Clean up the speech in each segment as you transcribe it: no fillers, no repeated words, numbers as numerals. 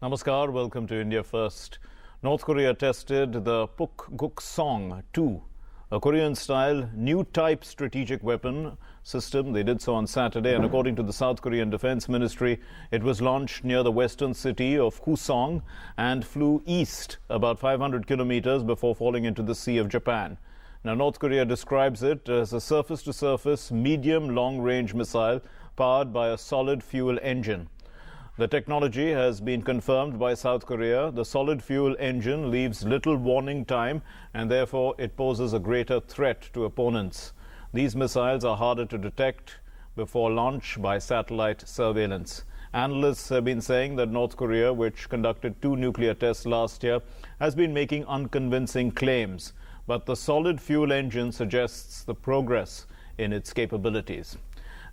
Namaskar, welcome to India First. North Korea tested the Pukguksong-2, a Korean-style new type strategic weapon system. They did so on Saturday, and according to the South Korean Defense Ministry, it was launched near the western city of Kusong and flew east about 500 kilometers before falling into the Sea of Japan. Now, North Korea describes it as a surface-to-surface, medium long-range missile powered by a solid fuel engine. The technology has been confirmed by South Korea. The solid fuel engine leaves little warning time, and therefore it poses a greater threat to opponents. These missiles are harder to detect before launch by satellite surveillance. Analysts have been saying that North Korea, which conducted 2 nuclear tests last year, has been making unconvincing claims. But the solid fuel engine suggests the progress in its capabilities.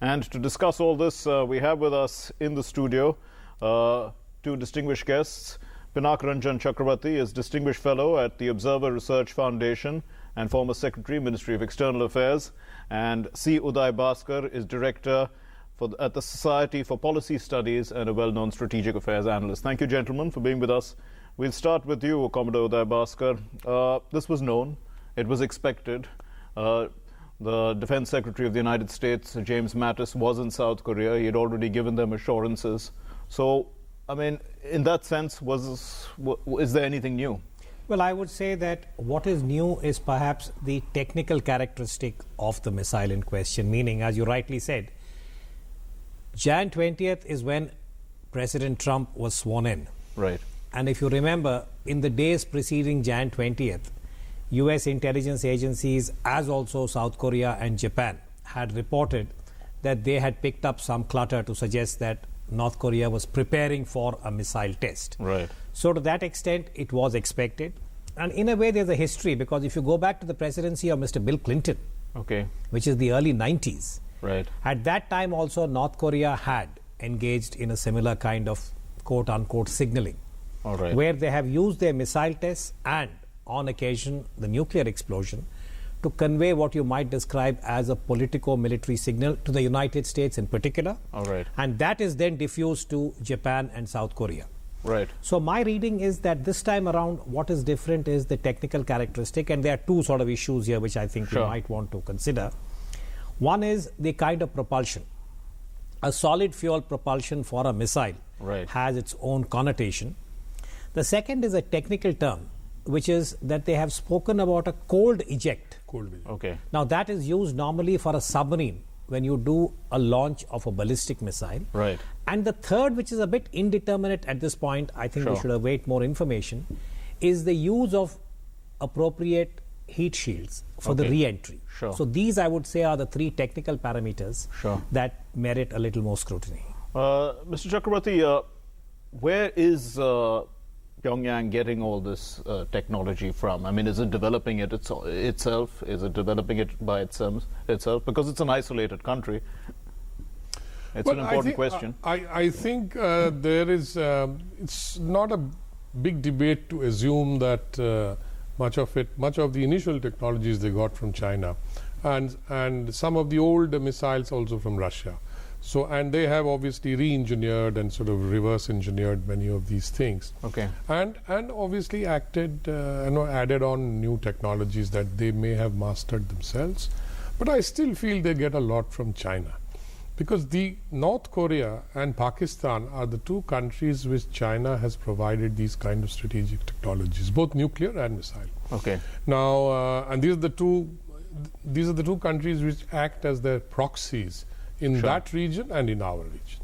And to discuss all this, we have with us in the studio 2 distinguished guests. Pinak Ranjan Chakrabarti is Distinguished Fellow at the Observer Research Foundation and former Secretary, Ministry of External Affairs. And C. Uday Bhaskar is Director at the Society for Policy Studies and a well-known strategic affairs analyst. Thank you, gentlemen, for being with us. We'll start with you, Commodore Uday Bhaskar. This was known. It was expected. The Defense Secretary of the United States, James Mattis, was in South Korea. He had already given them assurances. So, I mean, in that sense, is there anything new? Well, I would say that what is new is perhaps the technical characteristic of the missile in question, meaning, as you rightly said, Jan 20th is when President Trump was sworn in. Right. And if you remember, in the days preceding Jan 20th, US intelligence agencies, as also South Korea and Japan, had reported that they had picked up some clutter to suggest that North Korea was preparing for a missile test. Right. So to that extent, it was expected. And in a way, there's a history, because if you go back to the presidency of Mr. Bill Clinton, which is the early 90s, right, at that time also North Korea had engaged in a similar kind of quote-unquote signaling, all right, where they have used their missile tests and, on occasion, the nuclear explosion to convey what you might describe as a politico-military signal to the United States in particular. All right. And that is then diffused to Japan and South Korea. Right. So my reading is that this time around, what is different is the technical characteristic, and there are 2 sort of issues here which I think we might want to consider. One is the kind of propulsion. A solid fuel propulsion for a missile has its own connotation. The second is a technical term, which is that they have spoken about a cold eject. Okay. Now that is used normally for a submarine when you do a launch of a ballistic missile. Right. And the third, which is a bit indeterminate at this point, I think we should await more information, is the use of appropriate heat shields for the re-entry. So these, I would say, are the 3 technical parameters that merit a little more scrutiny. Mr. Chakrabarti, where is Pyongyang getting all this technology from? I mean, is it developing it itself? Is it developing it by itself? Because it's an isolated country. It's an important question. I think there is, it's not a big debate to assume that much of the initial technologies they got from China, and some of the old missiles also from Russia. So, and they have obviously re-engineered and sort of reverse-engineered many of these things. Okay. And obviously added on new technologies that they may have mastered themselves. But I still feel they get a lot from China, because the North Korea and Pakistan are the 2 countries which China has provided these kind of strategic technologies, both nuclear and missile. Okay. Now, and these are the two countries which act as their proxies in that region and in our region.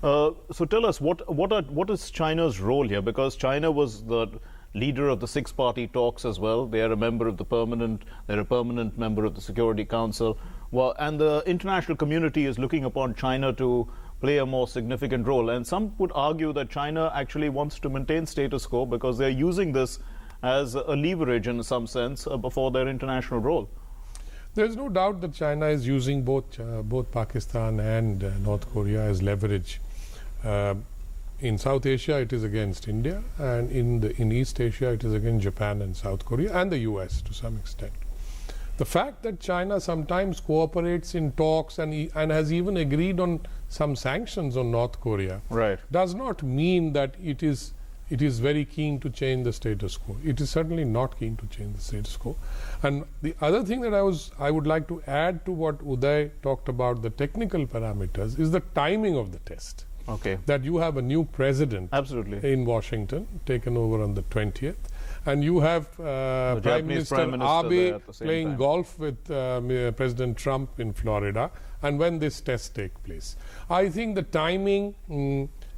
So tell us, what is China's role here? Because China was the leader of the 6-party talks as well. They are a member of they're a permanent member of the Security Council. Well, and the international community is looking upon China to play a more significant role. And some would argue that China actually wants to maintain status quo because they're using this as a leverage in some sense for their international role. There's no doubt that China is using both Pakistan and North Korea as leverage. In South Asia, it is against India, and in East Asia, it is against Japan and South Korea, and the US to some extent. The fact that China sometimes cooperates in talks and has even agreed on some sanctions on North Korea does not mean that it is very keen to change the status quo. It is certainly not keen to change the status quo. And the other thing that I would like to add to what Uday talked about, the technical parameters, is the timing of the test. Okay. That you have a new president in Washington, taken over on the 20th, and you have Prime Minister Abe playing golf with President Trump in Florida, and when this test takes place. I think the timing,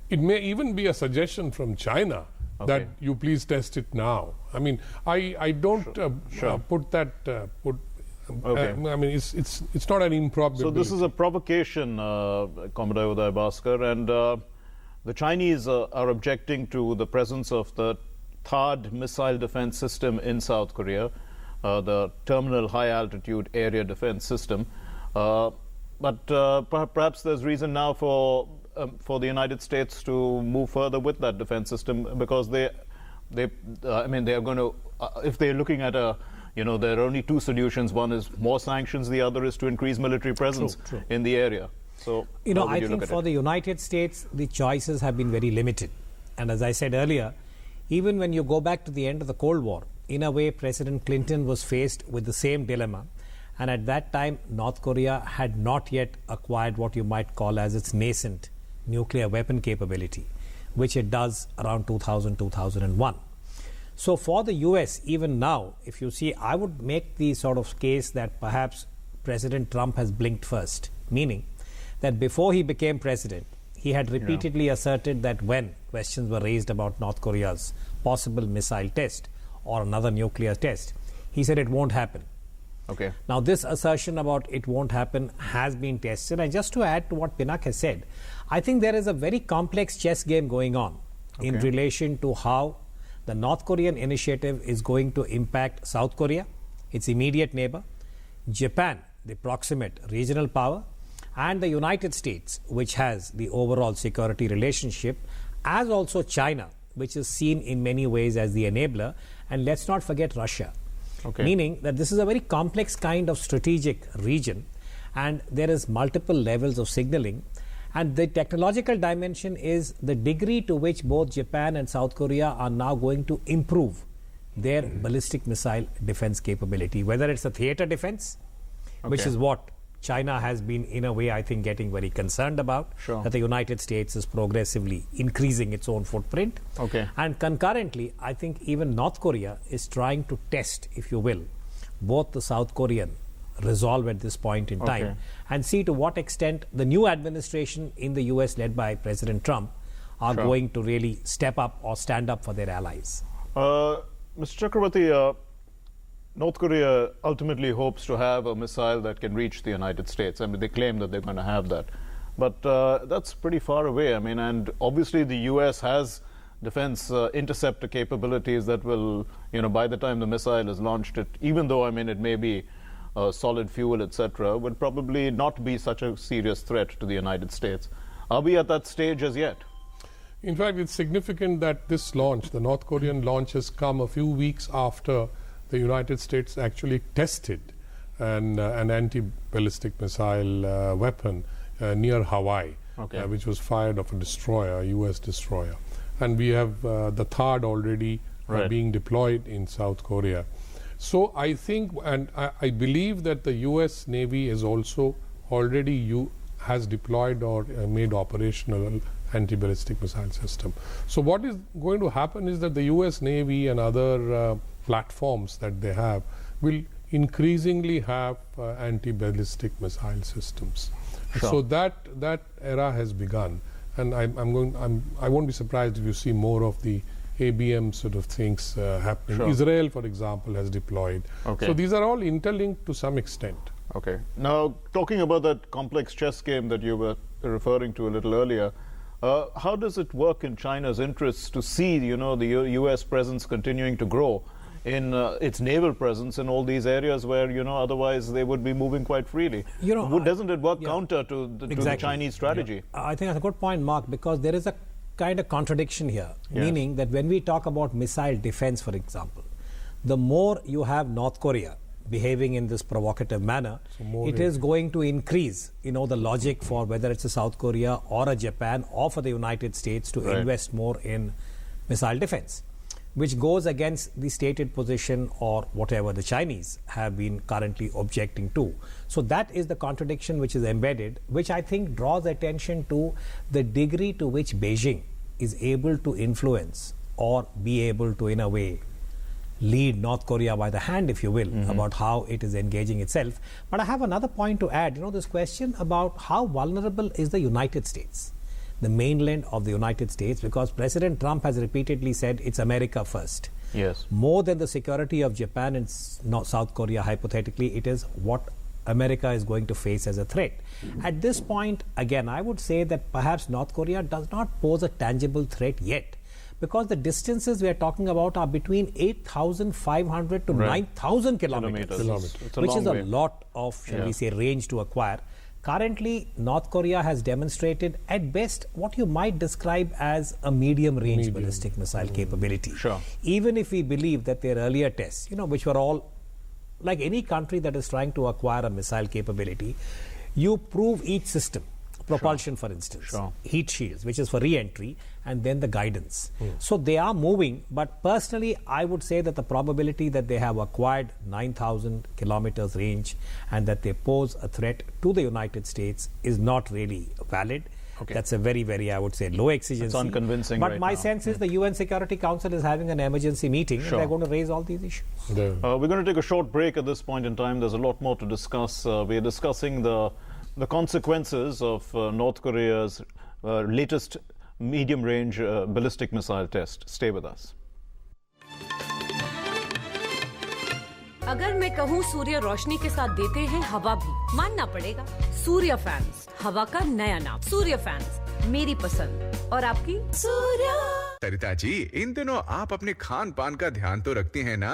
it may even be a suggestion from China that you please test it now. I mean, I don't put that... I mean, it's not an improbability. So this is a provocation, Commodore Uday Bhaskar, and the Chinese are objecting to the presence of the THAAD missile defense system in South Korea, the Terminal High Altitude Area Defense System. But perhaps there's reason now for the United States to move further with that defense system, because they are going to, if they're looking at there are only two solutions. One is more sanctions, the other is to increase military presence in the area. So, I think for the United States, the choices have been very limited. And as I said earlier, even when you go back to the end of the Cold War, in a way, President Clinton was faced with the same dilemma. And at that time, North Korea had not yet acquired what you might call as its nascent nuclear weapon capability, which it does around 2000, 2001. So for the US, even now, if you see, I would make the sort of case that perhaps President Trump has blinked first, meaning that before he became president, he had repeatedly asserted that when questions were raised about North Korea's possible missile test or another nuclear test, he said it won't happen. Okay. Now, this assertion about it won't happen has been tested. And just to add to what Pinak has said, I think there is a very complex chess game going on in relation to how the North Korean initiative is going to impact South Korea, its immediate neighbor, Japan, the proximate regional power, and the United States, which has the overall security relationship, as also China, which is seen in many ways as the enabler, and let's not forget Russia. Meaning that this is a very complex kind of strategic region, and there is multiple levels of signaling, and the technological dimension is the degree to which both Japan and South Korea are now going to improve their ballistic missile defense capability, whether it's a theater defense, which is what China has been, in a way, I think, getting very concerned about, that the United States is progressively increasing its own footprint. And concurrently, I think even North Korea is trying to test, if you will, both the South Korean resolve at this point in time and see to what extent the new administration in the US led by President Trump are going to really step up or stand up for their allies. Mr. Chakravarti, North Korea ultimately hopes to have a missile that can reach the United States. I mean, they claim that they're going to have that. But that's pretty far away. I mean, and obviously the US has defense interceptor capabilities that will, by the time the missile is launched, even though, I mean, it may be solid fuel, etc., would probably not be such a serious threat to the United States. Are we at that stage as yet? In fact, it's significant that this launch, the North Korean launch, has come a few weeks after the United States actually tested an anti-ballistic missile weapon near Hawaii, which was fired off a destroyer, a U.S. destroyer. And we have the THAAD already being deployed in South Korea. So I think, and I believe that the U.S. Navy is also already has deployed or made operational anti-ballistic missile system. So what is going to happen is that the U.S. Navy and other platforms that they have will increasingly have anti-ballistic missile systems. So that era has begun, and I won't be surprised if you see more of the ABM sort of things happening. Israel, for example, has deployed. So these are all interlinked to some extent. Now, talking about that complex chess game that you were referring to a little earlier, how does it work in China's interests to see, the U.S. presence continuing to grow in its naval presence in all these areas where, otherwise they would be moving quite freely? Doesn't it work counter to the Chinese strategy? I think that's a good point, Mark, because there is a kind of contradiction here, meaning that when we talk about missile defense, for example, the more you have North Korea behaving in this provocative manner, it is going to increase, the logic for whether it's a South Korea or a Japan or for the United States to invest more in missile defense, which goes against the stated position or whatever the Chinese have been currently objecting to. So that is the contradiction which is embedded, which I think draws attention to the degree to which Beijing is able to influence or be able to, in a way, lead North Korea by the hand, if you will, about how it is engaging itself. But I have another point to add, this question about how vulnerable is the United States, the mainland of the United States, because President Trump has repeatedly said it's America first. Yes. More than the security of Japan and South Korea, hypothetically, it is what America is going to face as a threat. At this point, again, I would say that perhaps North Korea does not pose a tangible threat yet, because the distances we are talking about are between 8,500 to 9,000 kilometers. Which is a lot of, shall we say, range to acquire. Currently, North Korea has demonstrated at best what you might describe as a medium-range ballistic missile capability. Sure. Even if we believe that their earlier tests, which were all, like any country that is trying to acquire a missile capability, you prove each system. Propulsion, for instance, heat shields, which is for re-entry, and then the guidance. So they are moving, but personally, I would say that the probability that they have acquired 9,000 kilometers range and that they pose a threat to the United States is not really valid. Okay. That's a very, very, I would say, low exigency. It's unconvincing. But right my now. sense is the UN Security Council is having an emergency meeting and they're going to raise all these issues. We're going to take a short break at this point in time. There's a lot more to discuss. We're discussing the consequences of North Korea's latest medium-range ballistic missile test. Stay with us. अगर मैं कहूँ सूर्य रोशनी के साथ देते हैं हवा भी, मानना पड़ेगा। सूर्य फैंस, हवा का नया नाम। सूर्य फैंस, मेरी पसंद और आपकी सूर्य। सरिता जी, इन दिनों आप अपने खान पान का ध्यान तो रखती हैं ना?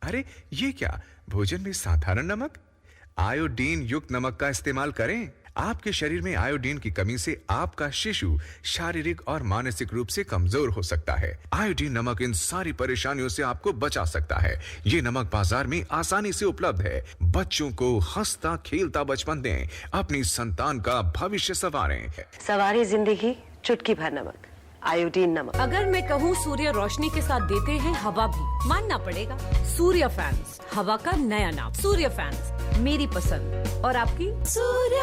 अरे ये क्या, भोजन में साधारण नमक? आयोडीन युक्त नमक का इस्तेमाल करें। आपके शरीर में आयोडीन की कमी से आपका शिशु शारीरिक और मानसिक रूप से कमजोर हो सकता है। आयोडीन नमक इन सारी परेशानियों से आपको बचा सकता है। ये नमक बाजार में आसानी से उपलब्ध है। बच्चों को हंसता खेलता बचपन दें, अपनी संतान का भविष्य संवारें। सवारी जिंदगी चुटकी भर नमक, आयोडीन नमक। अगर मैं कहूँ सूर्य रोशनी के साथ देते हैं हवा भी, मानना पड़ेगा। सूर्य फैंस, हवा का नया नाम। सूर्य फैंस, मेरी पसंद और आपकी सूर्य।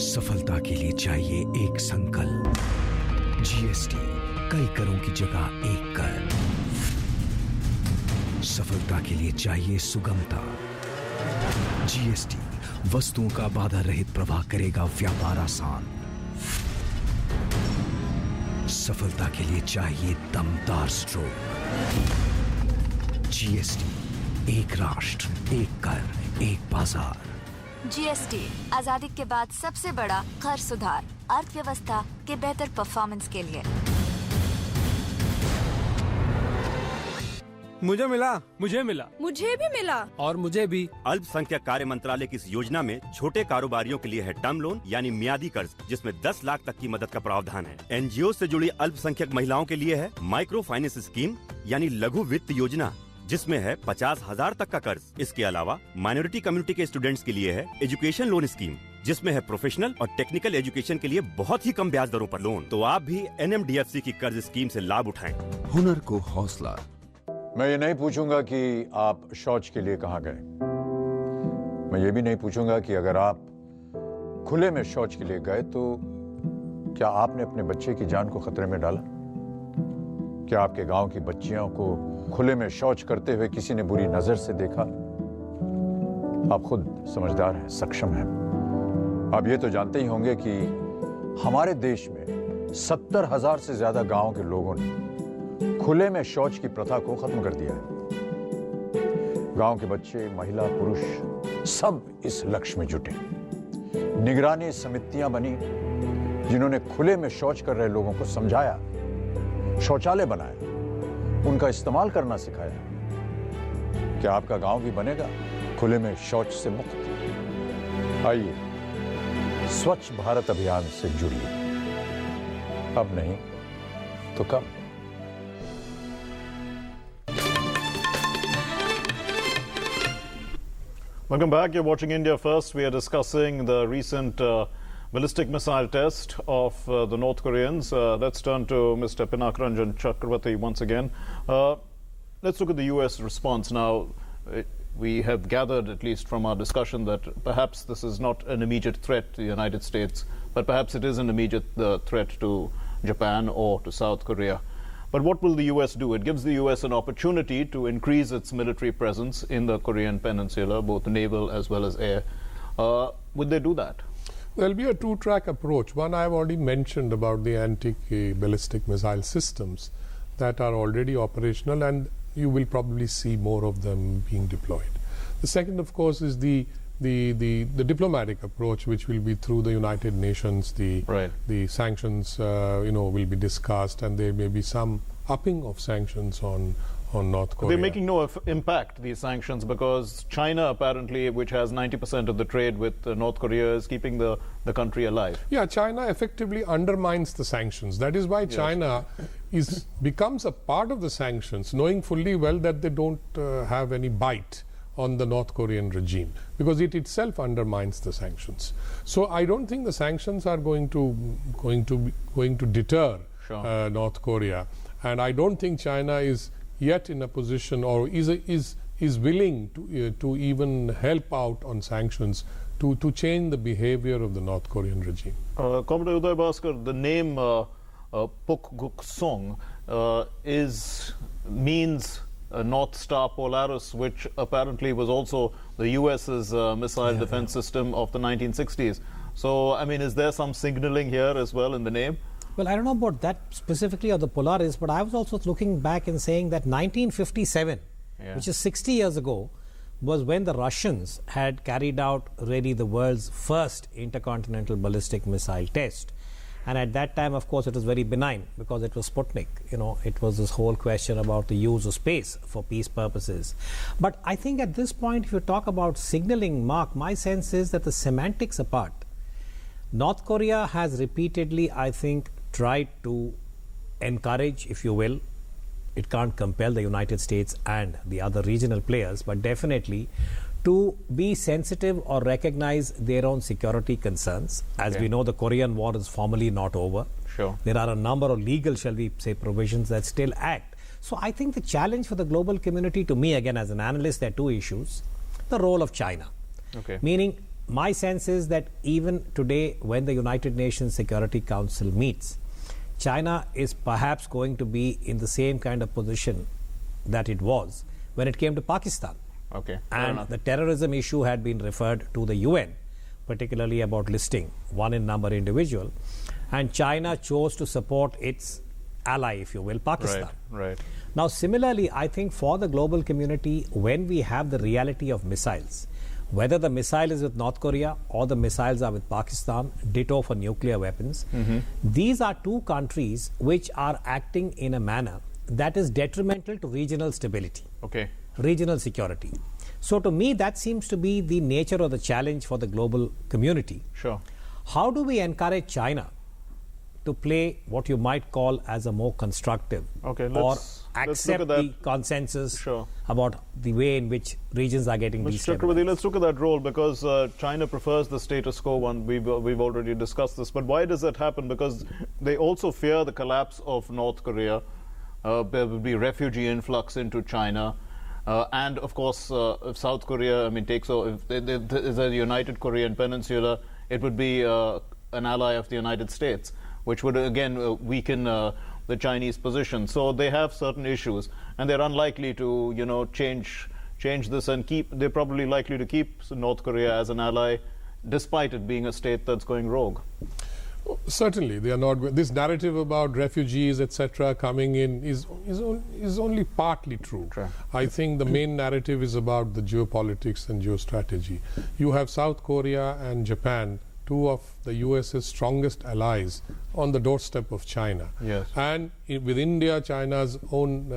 सफलता के लिए चाहिए एक संकल्प। जीएसटी, कई करों की जगह एक कर। सफलता के लिए चाहिए सुगमता। जीएसटी, वस्तुओं का बाधा रहित प्रवाह करेगा व्यापार आसान। सफलता के लिए चाहिए दमदार स्ट्रोक। जीएसटी, एक राष्ट्र, एक कर, एक बाजार। जीएसटी, आजादी के बाद सबसे बड़ा कर सुधार, अर्थव्यवस्था के बेहतर परफॉर्मेंस के लिए। मुझे मिला, मुझे मिला, मुझे भी मिला और मुझे भी। अल्पसंख्यक कार्य मंत्रालय की इस योजना में छोटे कारोबारियों के लिए है टर्म लोन यानी मियादी कर्ज, जिसमें 10 लाख तक की मदद का प्रावधान है। एनजीओ से जुड़ी अल्पसंख्यक महिलाओं के लिए है माइक्रो फाइनेंस स्कीम यानी लघु वित्त योजना, जिसमें है 50,000 तक का कर्ज। इसके अलावा माइनॉरिटी कम्युनिटी के स्टूडेंट्स के लिए है एजुकेशन लोन स्कीम, जिसमें है प्रोफेशनल और टेक्निकल एजुकेशन के लिए बहुत ही कम ब्याज दरों पर लोन। तो आप भी एनएमडीएफसी की कर्ज स्कीम से लाभ उठाएं। हुनर को हौसला। मैं ये नहीं पूछूंगा कि आप शौच के लिए कहाँ गए। मैं ये भी नहीं पूछूंगा कि अगर आप खुले में शौच के लिए गए तो क्या आपने अपने बच्चे की जान को खतरे में डाला? क्या आपके गांव की बच्चियों को खुले में शौच करते हुए किसी ने बुरी नजर से देखा? आप खुद समझदार हैं, सक्षम हैं। आप ये तो जानते ही होंगे कि हमारे देश में 70,000 से ज्यादा गांव के लोगों ने खुले में शौच की प्रथा को खत्म कर दिया है। गांव के बच्चे, महिला, पुरुष सब इस लक्ष्य में जुटे। निगरानी समितियां बनी जिन्होंने खुले में शौच कर रहे लोगों को समझाया, शौचालय बनाया, उनका इस्तेमाल करना सिखाया। क्या आपका गांव भी बनेगा खुले में शौच से मुक्त? आइए स्वच्छ भारत अभियान से जुड़िए। अब नहीं तो कब? Welcome back. You're watching India First. We are discussing the recent ballistic missile test of the North Koreans. Let's turn to Mr. Pinakaranjan Chakravarti once again. Let's look at the U.S. response now. We have gathered, at least from our discussion, that perhaps this is not an immediate threat to the United States, but perhaps it is an immediate threat to Japan or to South Korea. But what will the U.S. do? It gives the U.S. an opportunity to increase its military presence in the Korean Peninsula, both naval as well as air. Would they do that? There will be a two-track approach. One I've already mentioned about the anti-ballistic missile systems that are already operational, and you will probably see more of them being deployed. The second, of course, is the diplomatic approach, which will be through the United Nations. The sanctions, will be discussed, and there may be some upping of sanctions on North Korea. They're making no impact, these sanctions, because China, apparently, which has 90% of the trade with North Korea, is keeping the country alive. Yeah, China effectively undermines the sanctions. That is why China becomes a part of the sanctions, knowing fully well that they don't have any bite on the North Korean regime, because it itself undermines the sanctions. So I don't think the sanctions are going to deter North Korea, and I don't think China is yet in a position or is willing to even help out on sanctions to change the behavior of the North Korean regime. Commodore Uday Bhaskar, the name Puk Guk Song means North Star Polaris, which apparently was also the US's missile defense system of the 1960s. So, I mean, is there some signaling here as well in the name? Well, I don't know about that specifically, or the Polaris, but I was also looking back and saying that 1957, which is 60 years ago, was when the Russians had carried out really the world's first intercontinental ballistic missile test. And at that time, of course, it was very benign because it was Sputnik. It was this whole question about the use of space for peace purposes. But I think at this point, if you talk about signaling, Mark, my sense is that the semantics apart, North Korea has repeatedly, I think, tried to encourage, if you will, it can't compel the United States and the other regional players, but definitely to be sensitive or recognize their own security concerns. As we know, the Korean War is formally not over. Sure. There are a number of legal, shall we say, provisions that still act. So I think the challenge for the global community, to me, again, as an analyst, there are two issues. The role of China. Meaning, my sense is that even today, when the United Nations Security Council meets, China is perhaps going to be in the same kind of position that it was when it came to Pakistan. And the terrorism issue had been referred to the UN, particularly about listing one in number individual. And China chose to support its ally, if you will, Pakistan. Now, similarly, I think for the global community, when we have the reality of missiles, whether the missile is with North Korea or the missiles are with Pakistan, ditto for nuclear weapons, these are two countries which are acting in a manner that is detrimental to regional stability, regional security. So to me, that seems to be the nature of the challenge for the global community. How do we encourage China to play what you might call as a more constructive or accept the consensus about the way in which regions are getting destabilized? Let's look at that role, because China prefers the status quo one. We've already discussed this. But why does that happen? Because they also fear the collapse of North Korea. There will be refugee influx into China. And of course, if South Korea, takes over, if there is a united Korean peninsula, it would be an ally of the United States, which would again weaken the Chinese position. So they have certain issues, and they're unlikely to, change this and they're probably likely to keep North Korea as an ally, despite it being a state that's going rogue. Certainly, they are not. This narrative about refugees, etc., coming in is only partly true. I think the main narrative is about the geopolitics and geostrategy. You have South Korea and Japan, two of the US's strongest allies, on the doorstep of China. And with India, China's own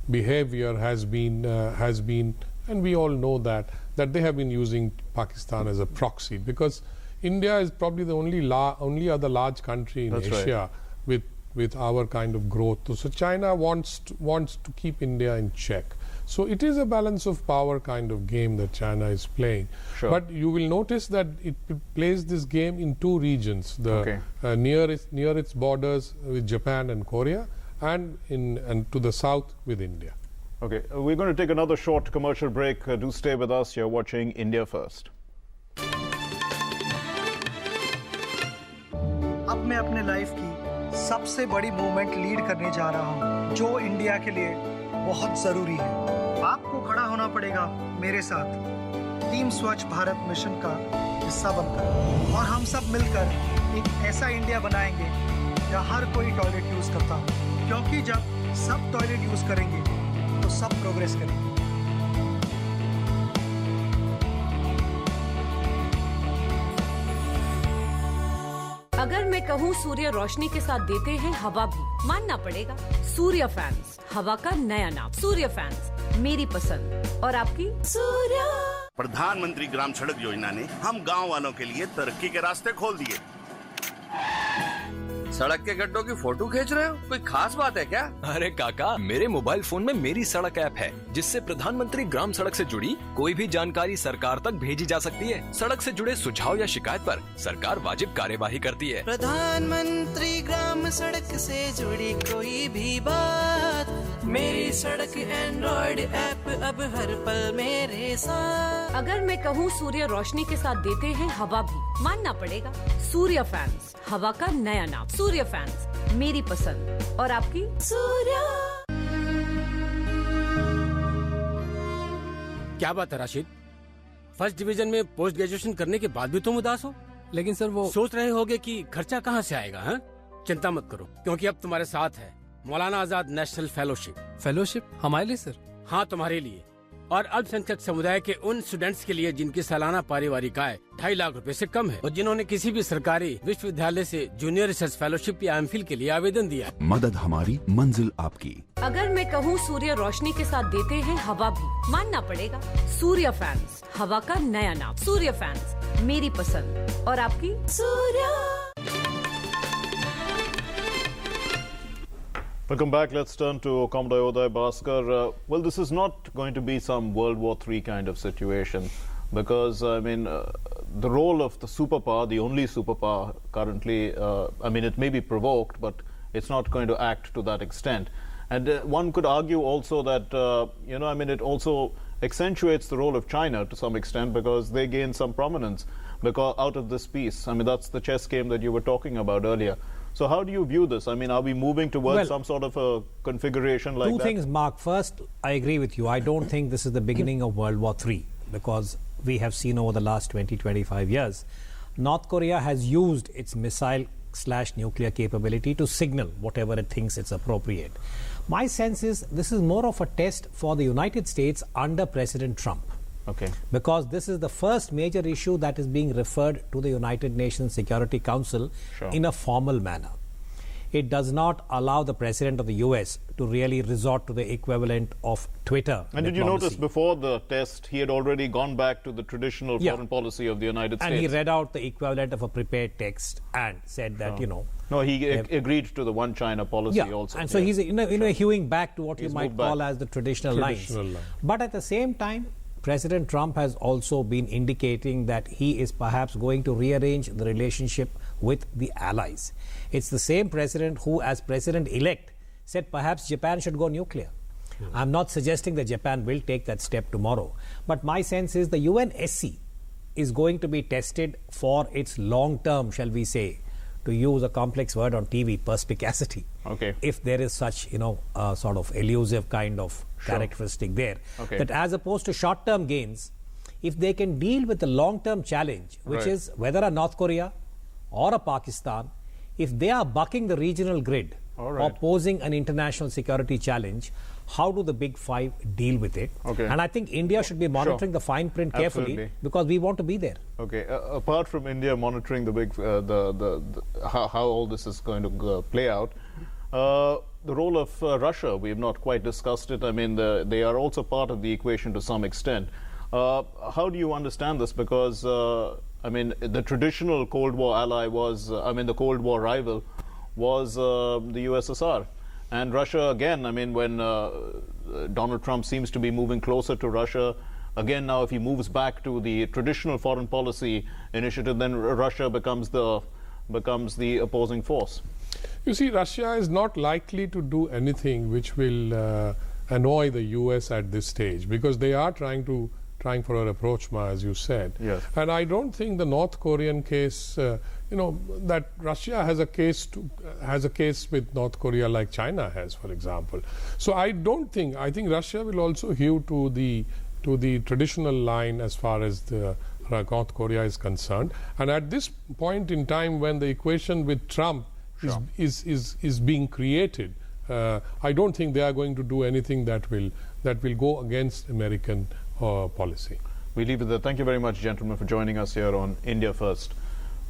behavior has been, and we all know that they have been using Pakistan as a proxy, because India is probably the only other large country in Asia with our kind of growth. So China wants to keep India in check. So it is a balance of power kind of game that China is playing. Sure. But you will notice that it plays this game in two regions: the near its borders with Japan and Korea, and to the south with India. Okay, we're going to take another short commercial break. Do stay with us. You're watching India First. अब मैं अपने life की सबसे बड़ी movement lead करने जा रहा हूँ, जो इंडिया के लिए बहुत जरूरी है। आपको खड़ा होना पड़ेगा मेरे साथ टीम स्वच्छ भारत मिशन का हिस्सा बनकर, और हम सब मिलकर एक ऐसा इंडिया बनाएंगे जहाँ हर कोई टॉयलेट यूज करता हो, क्योंकि जब सब टॉयलेट यूज करेंगे तो सब प्रोग्रेस करेंगे। अगर मैं कहूँ सूर्य रोशनी के साथ देते हैं हवा भी, मानना पड़ेगा। सूर्य फैंस, हवा का नया नाम। सूर्य फैंस, मेरी पसंद और आपकी। सूर्य। प्रधानमंत्री ग्राम सड़क योजना ने हम गांव वालों के लिए तरक्की के रास्ते खोल दिए। सड़क के गड्ढों की फोटो खींच रहे हो? कोई खास बात है क्या? अरे काका, मेरे मोबाइल फोन में मेरी सड़क ऐप है, जिससे प्रधानमंत्री ग्राम सड़क से जुड़ी कोई भी जानकारी सरकार तक भेजी जा सकती है। सड़क से जुड़े सुझाव या शिकायत पर सरकार वाजिब कार्यवाही करती है। प्रधानमंत्री ग्राम सड़क से जुड़ी कोई भी बात, मेरी सड़क एंड्रॉइड ऐप अब हर पल मेरे साथ। अगर मैं कहूँ सूर्य रोशनी के साथ देते हैं हवा भी, मानना पड़ेगा। सूर्य फैंस, हवा का नया नाम। सूर्य फैंस, मेरी पसंद और आपकी। सूर्य। क्या बात है राशिद, फर्स्ट डिवीजन में पोस्ट ग्रेजुएशन करने के बाद भी तुम उदास हो? लेकिन सर वो सोच रहे होगे कि खर्चा कहाँ से आएगा? हैं? चिंता मत करो, क्योंकि अब तुम्हारे साथ है Maulana Azad national fellowship. Fellowship हमारे लिए सर? हाँ, तुम्हारे लिए और अल्पसंख्यक समुदाय के उन स्टूडेंट्स के लिए जिनकी सालाना पारिवारिक आय 2.5 लाख रुपए से कम है और जिन्होंने किसी भी सरकारी विश्वविद्यालय से जूनियर रिसर्च फेलोशिप या एमफिल के लिए आवेदन दिया। मदद हमारी, मंजिल आपकी। अगर मैं कहूँ सूर्य रोशनी के साथ देते हैं हवा भी, मानना पड़ेगा। सूर्य फैंस, हवा का नया नाम। सूर्य फैंस, मेरी पसंद और आपकी। सूर्य। Welcome back. Let's turn to Commodore Uday Bhaskar. Well, this is not going to be some World War III kind of situation because, I mean, the role of the superpower, the only superpower currently, I mean, it may be provoked, but it's not going to act to that extent. And one could argue also that, you know, I mean, it also accentuates the role of China to some extent because they gain some prominence because out of this peace. I mean, that's the chess game that you were talking about earlier. So how do you view this? I mean, are we moving towards some sort of a configuration like that? Two things, Mark. First, I agree with you. I don't think this is the beginning of World War III because we have seen over the last 20-25 years, North Korea has used its missile/nuclear capability to signal whatever it thinks it's appropriate. My sense is this is more of a test for the United States under President Trump. Okay. Because this is the first major issue that is being referred to the United Nations Security Council in a formal manner. It does not allow the President of the US to really resort to the equivalent of Twitter. And did you notice before the test, he had already gone back to the traditional foreign policy of the United States? And he read out the equivalent of a prepared text and said that, you know. No, he agreed to the one China policy also. And so he's hewing back to what you might call as the traditional lines. But at the same time, President Trump has also been indicating that he is perhaps going to rearrange the relationship with the allies. It's the same president who, as president-elect, said perhaps Japan should go nuclear. I'm not suggesting that Japan will take that step tomorrow, but my sense is the UNSC is going to be tested for its long-term, shall we say, to use a complex word on TV, perspicacity. Okay. If there is such, sort of elusive kind of characteristic there. Okay. That as opposed to short-term gains, if they can deal with the long-term challenge, which is whether a North Korea or a Pakistan, if they are bucking the regional grid or posing an international security challenge, how do the big five deal with it? Okay. And I think India should be monitoring the fine print carefully because we want to be there. Okay. Apart from India monitoring the big, how all this is going to play out, the role of Russia, we have not quite discussed it. I mean, they are also part of the equation to some extent. How do you understand this? Because, I mean, the traditional Cold War ally was, the Cold War rival was the USSR. And Russia, again, I mean, when Donald Trump seems to be moving closer to Russia, again, now if he moves back to the traditional foreign policy initiative, then Russia becomes the opposing force. You see, Russia is not likely to do anything which will annoy the US at this stage, because they are trying for a rapprochement, as you said. Yes. And I don't think the North Korean case, that Russia has a case with North Korea like China has, for example. So I think Russia will also hew to the traditional line as far as the North Korea is concerned. And at this point in time, when the equation with Trump is being created, I don't think they are going to do anything that will go against American policy. We leave it there. Thank you very much, gentlemen, for joining us here on India First.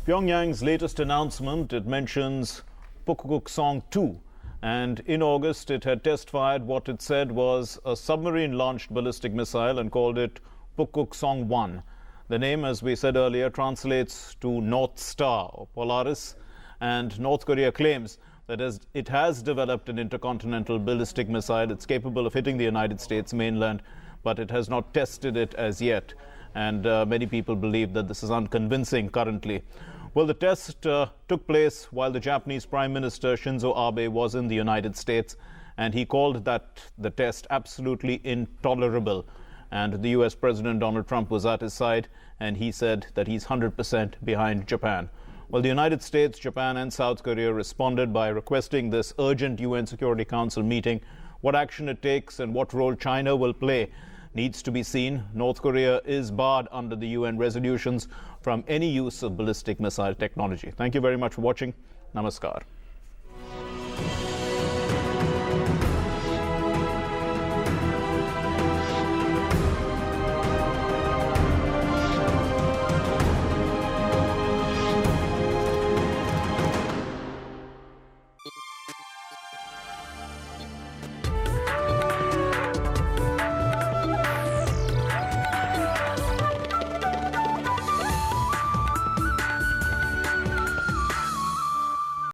Pyongyang's latest announcement, it mentions Pukguksong 2, and in August it had test-fired what it said was a submarine-launched ballistic missile and called it Pukguksong 1. The name, as we said earlier, translates to North Star or Polaris, and North Korea claims that it has developed an intercontinental ballistic missile. It's capable of hitting the United States mainland, but it has not tested it as yet. And many people believe that this is unconvincing currently. Well, the test took place while the Japanese Prime Minister Shinzo Abe was in the United States, and he called the test absolutely intolerable. And the US President Donald Trump was at his side, and he said that he's 100% behind Japan. Well, the United States, Japan, and South Korea responded by requesting this urgent UN Security Council meeting. What action it takes and what role China will play needs to be seen. North Korea is barred under the UN resolutions from any use of ballistic missile technology. Thank you very much for watching. Namaskar.